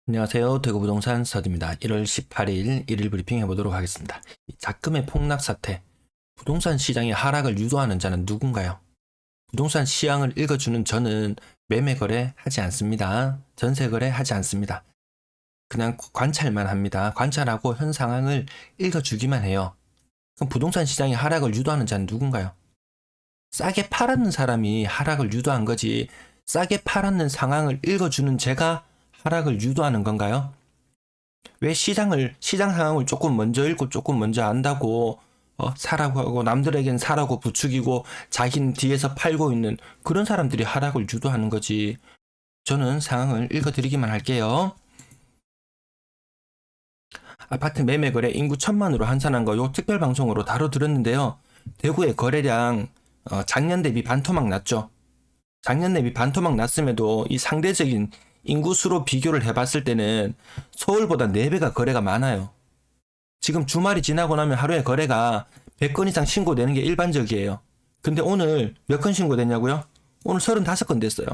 안녕하세요. 대구부동산 스타드입니다. 1월 18일 1일 브리핑 해보도록 하겠습니다. 작금의 폭락 사태, 부동산 시장의 하락을 유도하는 자는 누군가요? 부동산 시황을 읽어주는 저는 매매 거래 하지 않습니다. 전세 거래 하지 않습니다. 그냥 관찰만 합니다. 관찰하고 현 상황을 읽어주기만 해요. 그럼 부동산 시장의 하락을 유도하는 자는 누군가요? 싸게 팔았는 사람이 하락을 유도한 거지, 싸게 팔았는 상황을 읽어주는 제가 하락을 유도하는 건가요? 왜 시장 상황을 조금 먼저 읽고 조금 먼저 안다고 사라고 하고 남들에겐 사라고 부추기고 자기는 뒤에서 팔고 있는 그런 사람들이 하락을 유도하는 거지. 저는 상황을 읽어드리기만 할게요. 아파트 매매 거래 인구 1000만으로 한산한 거 요 특별 방송으로 다뤄드렸는데요. 대구의 거래량 작년 대비 반토막 났죠. 작년 대비 반토막 났음에도 이 상대적인 인구수로 비교를 해봤을 때는 서울보다 4배가 거래가 많아요. 지금 주말이 지나고 나면 하루에 거래가 100건 이상 신고되는 게 일반적이에요. 근데 오늘 몇 건 신고됐냐고요? 오늘 35건 됐어요.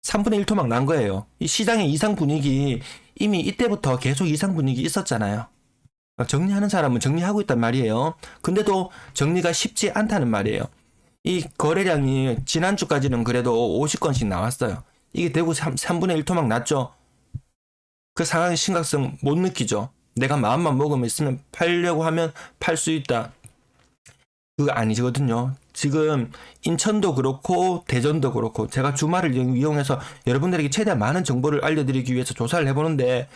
3분의 1 토막 난 거예요. 이 시장의 이상 분위기 이미 이때부터 계속 이상 분위기 있었잖아요. 정리하는 사람은 정리하고 있단 말이에요. 근데도 정리가 쉽지 않다는 말이에요. 이 거래량이 지난주까지는 그래도 50건씩 나왔어요. 이게 대구 3분의 1 토막 났죠? 그 상황의 심각성 못 느끼죠? 내가 마음만 먹으면 있으면 팔려고 하면 팔 수 있다. 그거 아니거든요. 지금 인천도 그렇고 대전도 그렇고 제가 주말을 이용해서 여러분들에게 최대한 많은 정보를 알려드리기 위해서 조사를 해보는데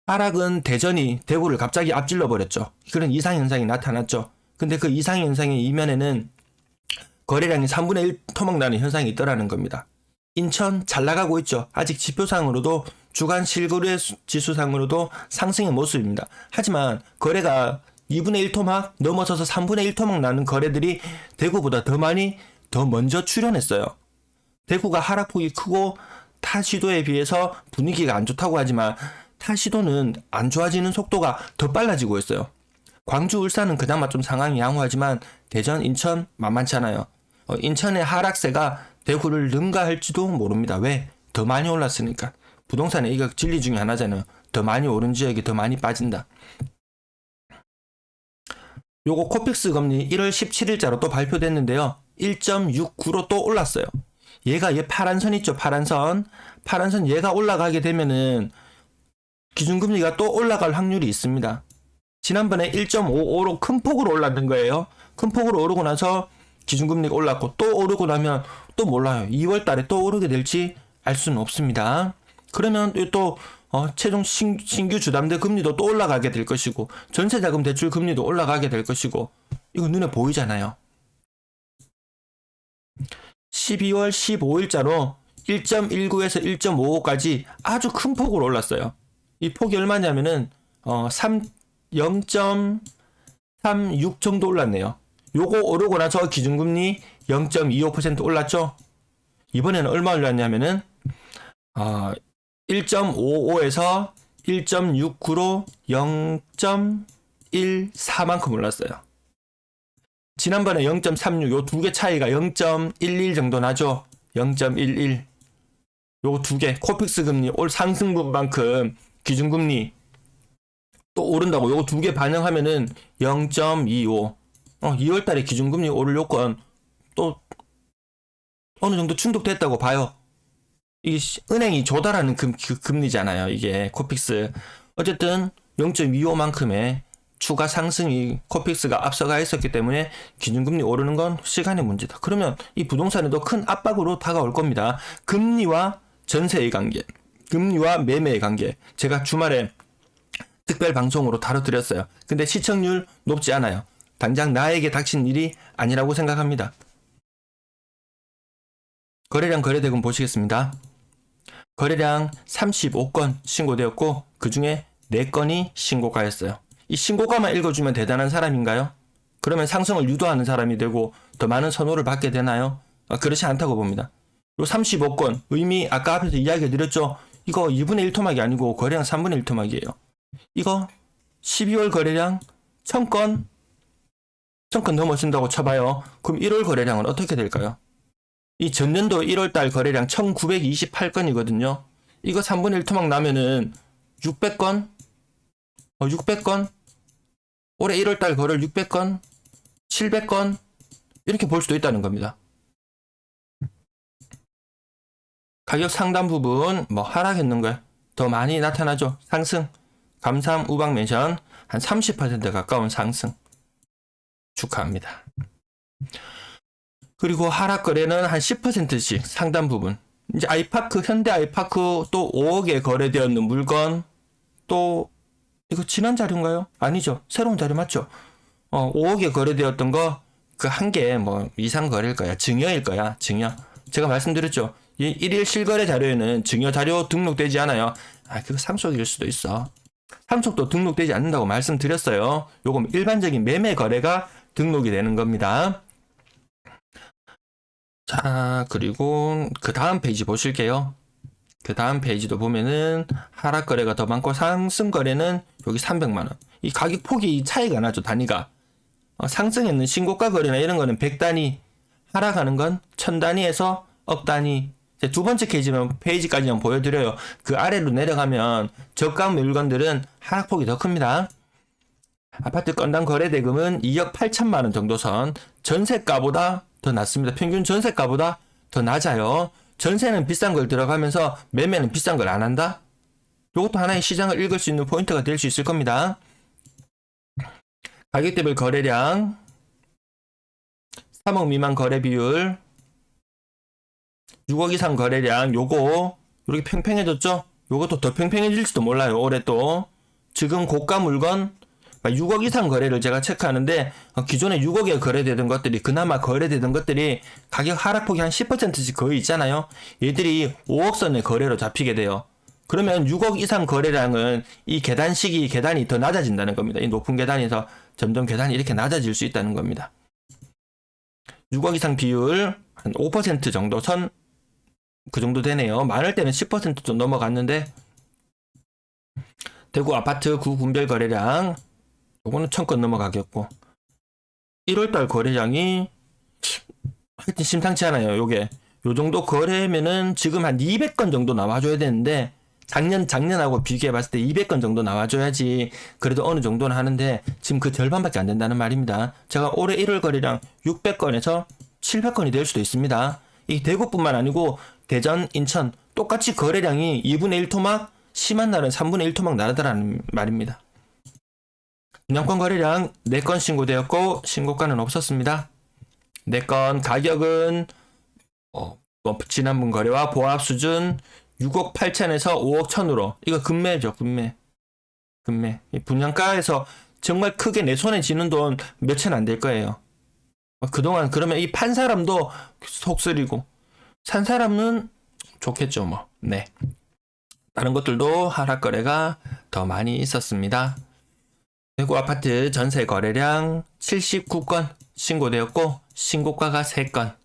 하락은 대전이 대구를 갑자기 앞질러 버렸죠. 그런 이상현상이 나타났죠. 근데 그 이상현상의 이면에는 거래량이 3분의 1 토막 나는 현상이 있더라는 겁니다. 인천 잘 나가고 있죠. 아직 지표상으로도 주간 실거래 지수상으로도 상승의 모습입니다. 하지만 거래가 2분의 1 토막 넘어서서 3분의 1 토막 나는 거래들이 대구보다 더 먼저 출현했어요. 대구가 하락폭이 크고 타 시도에 비해서 분위기가 안 좋다고 하지만 타 시도는 안 좋아지는 속도가 더 빨라지고 있어요. 광주, 울산은 그나마 좀 상황이 양호하지만 대전, 인천 만만치 않아요. 인천의 하락세가 대구를 능가할지도 모릅니다. 왜? 더 많이 올랐으니까. 부동산의 이거 진리 중에 하나잖아요. 더 많이 오른 지역이 더 많이 빠진다. 요거 코픽스 금리 1월 17일자로 또 발표됐는데요. 1.69로 또 올랐어요. 얘 파란 선 있죠? 파란 선 얘가 올라가게 되면은 기준금리가 또 올라갈 확률이 있습니다. 지난번에 1.55로 큰 폭으로 올랐는 거예요. 큰 폭으로 오르고 나서 기준금리가 올랐고 또 오르고 나면 또 몰라요. 2월 달에 또 오르게 될지 알 수는 없습니다. 그러면 또 최종 신규 주담대 금리도 또 올라가게 될 것이고 전세자금 대출 금리도 올라가게 될 것이고 이거 눈에 보이잖아요. 12월 15일자로 1.19에서 1.55까지 아주 큰 폭으로 올랐어요. 이 폭이 얼마냐면은 0.36 정도 올랐네요. 요거 오르고 나서 기준금리 0.25% 올랐죠? 이번에는 얼마 올랐냐면은 1.55에서 1.69로 0.14만큼 올랐어요. 지난번에 0.36 요 두 개 차이가 0.11 정도 나죠? 0.11 요 두 개 코픽스 금리 올 상승분만큼 기준금리 또 오른다고 요거 두 개 반영하면은 0.25 2월달에 기준금리 오를 요건 또 어느 정도 충족됐다고 봐요. 이게 은행이 조달하는 금리잖아요. 이게 코픽스. 어쨌든 0.25만큼의 추가 상승이 코픽스가 앞서가 있었기 때문에 기준금리 오르는 건 시간의 문제다. 그러면 이 부동산에도 큰 압박으로 다가올 겁니다. 금리와 전세의 관계, 금리와 매매의 관계. 제가 주말에 특별 방송으로 다뤄드렸어요. 근데 시청률 높지 않아요. 당장 나에게 닥친 일이 아니라고 생각합니다. 거래량 거래대금 보시겠습니다. 거래량 35건 신고되었고 그 중에 4건이 신고가였어요. 이 신고가만 읽어주면 대단한 사람인가요? 그러면 상승을 유도하는 사람이 되고 더 많은 선호를 받게 되나요? 그렇지 않다고 봅니다. 요 35건 의미 아까 앞에서 이야기해드렸죠. 이거 2분의 1 토막이 아니고 거래량 3분의 1 토막이에요. 이거 12월 거래량 1000건 넘어진다고 쳐봐요. 그럼 1월 거래량은 어떻게 될까요? 이 전년도 1월달 거래량 1928건이거든요. 이거 3분의 1 토막 나면은 600건? 600건? 올해 1월달 거래를 600건? 700건? 이렇게 볼 수도 있다는 겁니다. 가격 상단 부분 뭐 하락했는 거야. 더 많이 나타나죠. 상승. 감삼 우방 멘션 한 30% 가까운 상승. 축하합니다. 그리고 하락 거래는 한 10%씩 상단 부분. 이제 아이파크, 현대 아이파크 또 5억에 거래되었는 물건 또 이거 지난 자료인가요? 아니죠. 새로운 자료 맞죠? 5억에 거래되었던 거 그 한 개 뭐 이상 거래일 거야. 증여일 거야. 증여. 제가 말씀드렸죠. 이 1일 실거래 자료에는 증여 자료 등록되지 않아요. 그거 상속일 수도 있어. 상속도 등록되지 않는다고 말씀드렸어요. 요거 일반적인 매매 거래가 등록이 되는 겁니다. 자, 그리고 그 다음 페이지 보실게요. 그 다음 페이지도 보면은 하락 거래가 더 많고 상승 거래는 여기 300만원. 이 가격 폭이 차이가 나죠, 단위가. 상승에는 신고가 거래나 이런 거는 100단위, 하락하는 건 1000단위에서 억 단위. 두 번째 페이지까지만 보여드려요. 그 아래로 내려가면 저가 물건들은 하락폭이 더 큽니다. 아파트 건당 거래 대금은 2억 8천만 원 정도 선. 전세가보다 더 낮습니다. 평균 전세가보다 더 낮아요. 전세는 비싼 걸 들어가면서 매매는 비싼 걸 안 한다? 이것도 하나의 시장을 읽을 수 있는 포인트가 될 수 있을 겁니다. 가격대별 거래량, 3억 미만 거래 비율, 6억 이상 거래량, 요거 이렇게 팽팽해졌죠? 요것도 더 팽팽해질지도 몰라요. 올해 또 지금 고가 물건 6억 이상 거래를 제가 체크하는데 기존에 6억에 거래되던 것들이 그나마 거래되던 것들이 가격 하락폭이 한 10%씩 거의 있잖아요. 얘들이 5억 선의 거래로 잡히게 돼요. 그러면 6억 이상 거래량은 이 계단이 더 낮아진다는 겁니다. 이 높은 계단에서 점점 계단이 이렇게 낮아질 수 있다는 겁니다. 6억 이상 비율 한 5% 정도 선 그 정도 되네요. 많을 때는 10% 좀 넘어갔는데 대구 아파트 구 군별 거래량 요거는 1000건 넘어가겠고 1월달 거래량이 하여튼 심상치 않아요. 요게 요 정도 거래면은 지금 한 200건 정도 나와줘야 되는데 작년하고 비교해봤을 때 200건 정도 나와줘야지 그래도 어느 정도는 하는데 지금 그 절반밖에 안 된다는 말입니다. 제가 올해 1월 거래량 600건에서 700건이 될 수도 있습니다. 이 대구뿐만 아니고 대전, 인천 똑같이 거래량이 2분의 1 토막, 심한 날은 3분의 1 토막 나르더라는 말입니다. 분양권 거래량 4건 신고되었고 신고가는 없었습니다. 4건 가격은 지난번 거래와 보합 수준 6억 8천에서 5억 1천으로 이거 금매죠. 금매. 이 분양가에서 정말 크게 내 손에 쥐는 돈 몇천 안 될 거예요. 그동안 그러면 이 판 사람도 속쓰리고 산 사람은 좋겠죠 뭐. 네. 다른 것들도 하락 거래가 더 많이 있었습니다. 대구 아파트 전세 거래량 79건 신고되었고 신고가가 3건.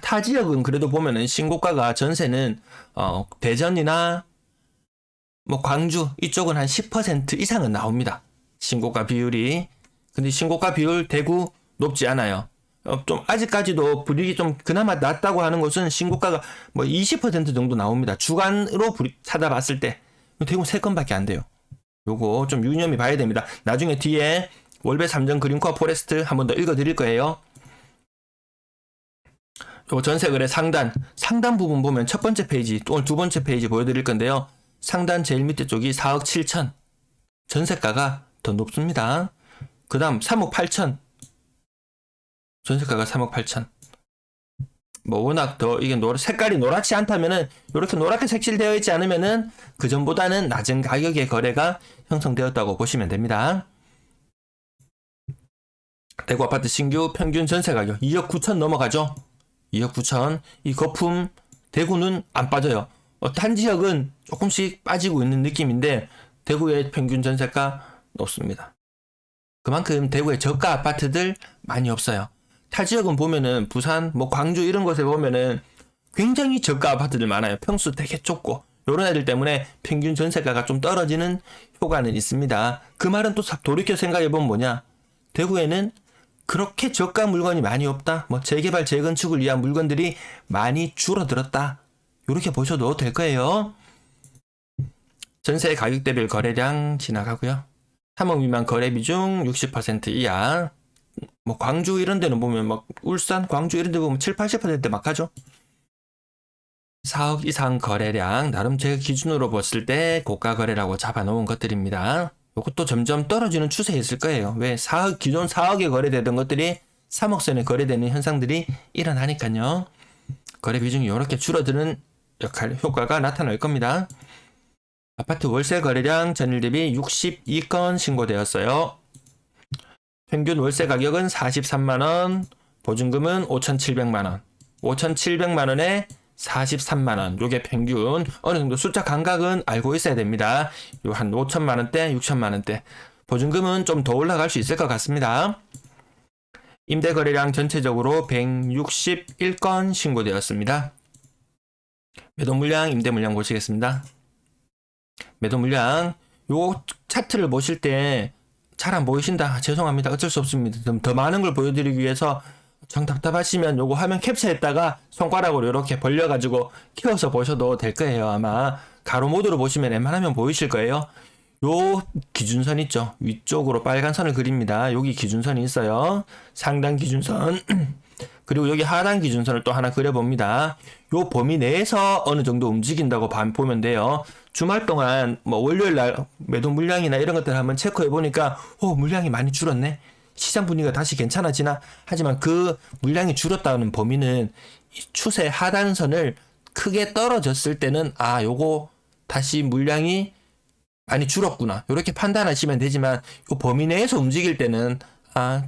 타 지역은 그래도 보면은 신고가가 전세는 대전이나 뭐 광주 이쪽은 한 10% 이상은 나옵니다. 신고가 비율이. 근데 신고가 비율 대구 높지 않아요. 좀 아직까지도 불이익이 좀 그나마 낮다고 하는 곳은 신고가가 뭐 20% 정도 나옵니다. 주간으로 찾아봤을 때 대구 3건밖에 안 돼요. 요거 좀 유념히 봐야 됩니다. 나중에 뒤에 월배 3전 그린코어 포레스트 한 번 더 읽어드릴 거예요. 요 전세 거래 상단 부분 보면 첫 번째 페이지 오늘 두 번째 페이지 보여드릴 건데요. 상단 제일 밑에 쪽이 4억 7천 전세가가 더 높습니다. 그 다음 3억 8천 전세가가 3억 8천. 뭐 워낙 더 이게 색깔이 노랗지 않다면은 이렇게 노랗게 색칠되어 있지 않으면은 그 전보다는 낮은 가격의 거래가 형성되었다고 보시면 됩니다. 대구 아파트 신규 평균 전세 가격 2억 9천 넘어가죠. 2억 9천. 이 거품 대구는 안 빠져요. 단 지역은 조금씩 빠지고 있는 느낌인데 대구의 평균 전세가 높습니다. 그만큼 대구에 저가 아파트들 많이 없어요. 타 지역은 보면은 부산, 뭐 광주 이런 곳에 보면은 굉장히 저가 아파트들 많아요. 평수 되게 좁고 요런 애들 때문에 평균 전세가가 좀 떨어지는 효과는 있습니다. 그 말은 또 돌이켜 생각해보면 뭐냐? 대구에는 그렇게 저가 물건이 많이 없다. 뭐 재개발, 재건축을 위한 물건들이 많이 줄어들었다. 이렇게 보셔도 될 거예요. 전세 가격 대비 거래량 지나가고요. 3억 미만 거래 비중 60% 이하. 뭐 광주 이런 데는 보면 막 울산, 광주 이런 데 보면 7, 80% 막 하죠. 4억 이상 거래량, 나름 제가 기준으로 봤을 때 고가 거래라고 잡아놓은 것들입니다. 이것도 점점 떨어지는 추세에 있을 거예요. 왜? 기존 4억에 거래되던 것들이 3억 선에 거래되는 현상들이 일어나니까요. 거래 비중이 이렇게 줄어드는 효과가 나타날 겁니다. 아파트 월세 거래량 전일 대비 62건 신고되었어요. 평균 월세 가격은 43만원, 보증금은 5,700만원. 5,700만원에 43만원. 요게 평균. 어느 정도 숫자 감각은 알고 있어야 됩니다. 요 한 5천만원대, 6천만원대. 보증금은 좀 더 올라갈 수 있을 것 같습니다. 임대 거래량 전체적으로 161건 신고되었습니다. 매도 물량, 임대 물량 보시겠습니다. 매도 물량, 요 차트를 보실 때 잘 안 보이신다. 죄송합니다. 어쩔 수 없습니다. 좀 더 많은 걸 보여드리기 위해서 정 답답하시면 요거 화면 캡처했다가 손가락으로 이렇게 벌려가지고 키워서 보셔도 될 거예요. 아마 가로 모드로 보시면 웬만하면 보이실 거예요. 요 기준선 있죠. 위쪽으로 빨간 선을 그립니다. 여기 기준선이 있어요. 상단 기준선. 그리고 여기 하단 기준선을 또 하나 그려봅니다. 요 범위 내에서 어느 정도 움직인다고 보면 돼요. 주말 동안 뭐 월요일 날 매도 물량이나 이런 것들 한번 체크해 보니까 물량이 많이 줄었네. 시장 분위기가 다시 괜찮아지나? 하지만 그 물량이 줄었다는 범위는 추세 하단선을 크게 떨어졌을 때는 요거 다시 물량이 많이 줄었구나. 이렇게 판단하시면 되지만 요 범위 내에서 움직일 때는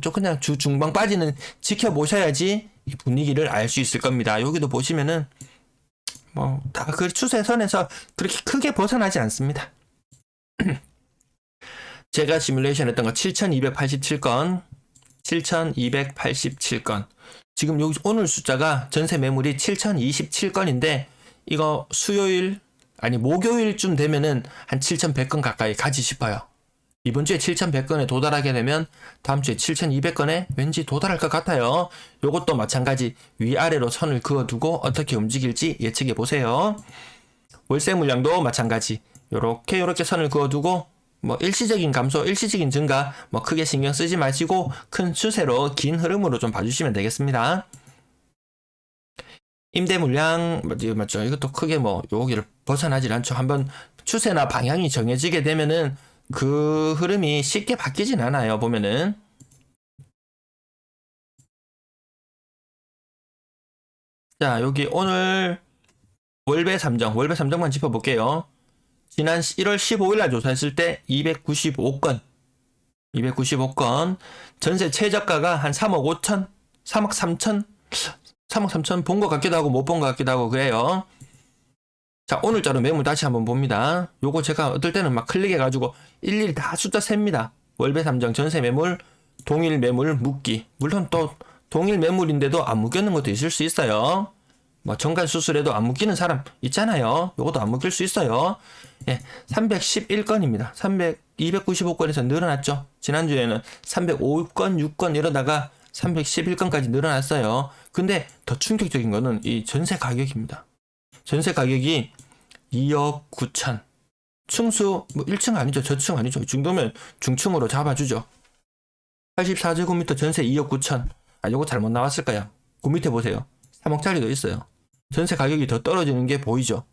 좀 그냥 중방 빠지는 지켜보셔야지 이 분위기를 알 수 있을 겁니다. 여기도 보시면은 뭐 다 그 추세선에서 그렇게 크게 벗어나지 않습니다. 제가 시뮬레이션 했던 거 7,287건, 7,287건. 지금 여기 오늘 숫자가 전세 매물이 7,027건인데 이거 목요일쯤 되면은 한 7,100건 가까이 가지 싶어요. 이번 주에 7,100건에 도달하게 되면 다음 주에 7,200건에 왠지 도달할 것 같아요. 요것도 마찬가지 위아래로 선을 그어두고 어떻게 움직일지 예측해 보세요. 월세 물량도 마찬가지. 요렇게 선을 그어두고 뭐 일시적인 감소, 일시적인 증가 뭐 크게 신경 쓰지 마시고 큰 추세로 긴 흐름으로 좀 봐주시면 되겠습니다. 임대 물량 맞죠? 이것도 크게 뭐 여기를 벗어나질 않죠. 한번 추세나 방향이 정해지게 되면은 그 흐름이 쉽게 바뀌진 않아요. 보면은 자, 여기 오늘 월배 3정만 짚어볼게요. 지난 1월 15일 날 조사했을 때 295건 전세 최저가가 한 3억 5천 3억 3천 본 것 같기도 하고 못 본 것 같기도 하고 그래요. 자, 오늘자로 매물 다시 한번 봅니다. 요거 제가 어떨 때는 막 클릭해가지고 일일이 다 숫자 셉니다. 월배 3정 전세 매물, 동일 매물 묶기. 물론 또 동일 매물인데도 안 묶였는 것도 있을 수 있어요. 뭐 정관 수술에도 안 묶이는 사람 있잖아요. 요것도 안 묶일 수 있어요. 예, 311건입니다. 295건에서 늘어났죠. 지난주에는 305건, 6건 이러다가 311건까지 늘어났어요. 근데 더 충격적인 거는 이 전세 가격입니다. 전세 가격이 2억 9천. 층수 뭐 1층 아니죠. 저층 아니죠. 이 정도면 중층으로 잡아주죠. 84제곱미터 전세 2억 9천. 요거 잘못 나왔을 거야. 그 밑에 보세요. 3억짜리도 있어요. 전세 가격이 더 떨어지는 게 보이죠.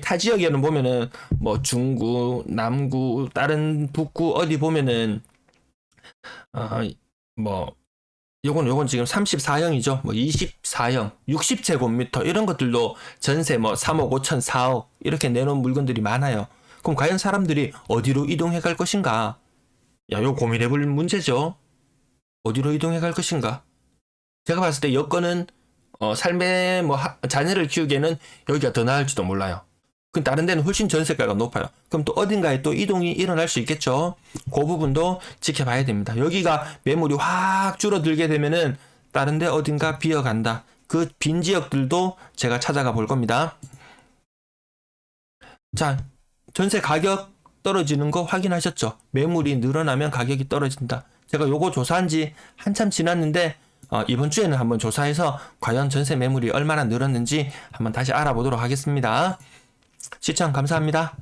타 지역에는 보면은 뭐 중구, 남구, 다른 북구 어디 보면은 요건 지금 34형이죠. 뭐 24형, 60제곱미터 이런 것들도 전세 뭐 3억 5천, 4억 이렇게 내놓은 물건들이 많아요. 그럼 과연 사람들이 어디로 이동해 갈 것인가? 요 고민해 볼 문제죠. 어디로 이동해 갈 것인가? 제가 봤을 때 여건은 삶의 자녀를 키우기에는 여기가 더 나을지도 몰라요. 그 다른 데는 훨씬 전세가가 높아요. 그럼 또 어딘가에 또 이동이 일어날 수 있겠죠. 그 부분도 지켜봐야 됩니다. 여기가 매물이 확 줄어들게 되면은 다른 데 어딘가 비어간다. 그 빈 지역들도 제가 찾아가 볼 겁니다. 자, 전세 가격 떨어지는 거 확인하셨죠? 매물이 늘어나면 가격이 떨어진다. 제가 요거 조사한 지 한참 지났는데 이번 주에는 한번 조사해서 과연 전세 매물이 얼마나 늘었는지 한번 다시 알아보도록 하겠습니다. 시청 감사합니다.